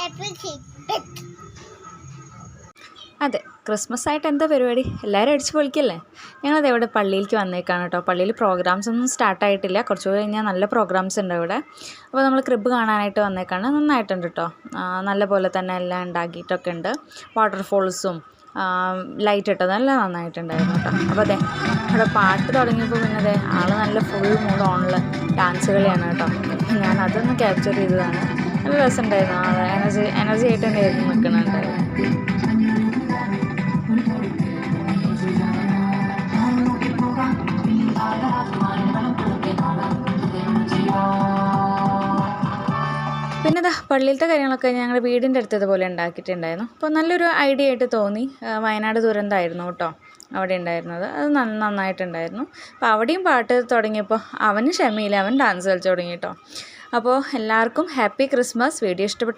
everything. അതെ, Christmas ആയിട്ട് എന്താ പരിപാടി? എല്ലാവരും അടിച്ച് പൊളിക്കല്ലേ? ഞങ്ങളത് ഇവിടെ പള്ളിയിലേക്ക് വന്നേക്കാണ് കേട്ടോ. പള്ളിയിൽ പ്രോഗ്രാംസ് ഒന്നും സ്റ്റാർട്ടായിട്ടില്ല, കുറച്ച് കഴിഞ്ഞാൽ നല്ല പ്രോഗ്രാംസ് ഉണ്ട് ഇവിടെ. അപ്പോൾ നമ്മൾ ക്രിബ് കാണാനായിട്ട് വന്നേക്കാണ്. നന്നായിട്ടുണ്ട് കേട്ടോ, നല്ല പോലെ തന്നെ എല്ലാം ഉണ്ടാക്കിയിട്ടൊക്കെ ഉണ്ട്. വാട്ടർഫോൾസും ലൈറ്റ് ഇട്ടത് നല്ല നന്നായിട്ടുണ്ടായിരുന്നു കേട്ടോ. അപ്പോൾ അതെ, അവിടെ പാട്ട് തുടങ്ങിയപ്പോൾ പിന്നെ അതെ ആൾ നല്ല ഫുൾ മൂഡ് ഓണിൽ ഡാൻസ് കളിയാണ് കേട്ടോ. ഞാൻ അതൊന്ന് ക്യാപ്ചർ ചെയ്തതാണ്. നല്ല രസമുണ്ടായിരുന്നു, ആൾ എനർജി ആയിട്ട് തന്നെയായിരുന്നു നിൽക്കുന്നുണ്ടായിരുന്നു. പിന്നെ ഇതാ പള്ളിയിലത്തെ കാര്യങ്ങളൊക്കെ ഞങ്ങളുടെ വീടിൻ്റെ അടുത്തതുപോലെ ഉണ്ടാക്കിയിട്ടുണ്ടായിരുന്നു. അപ്പോൾ നല്ലൊരു ഐഡിയ ആയിട്ട് തോന്നി. വയനാട് ദുരന്തമായിരുന്നു കേട്ടോ അവിടെ ഉണ്ടായിരുന്നത്. അത് നന്നായിട്ടുണ്ടായിരുന്നു. അപ്പോൾ അവിടെയും പാട്ട് തുടങ്ങിയപ്പോൾ അവന് ക്ഷമയില്ല, അവൻ ഡാൻസ് കളിച്ച് തുടങ്ങി കേട്ടോ. അപ്പോൾ എല്ലാവർക്കും ഹാപ്പി ക്രിസ്മസ്. വീഡിയോ ഇഷ്ടപ്പെട്ടു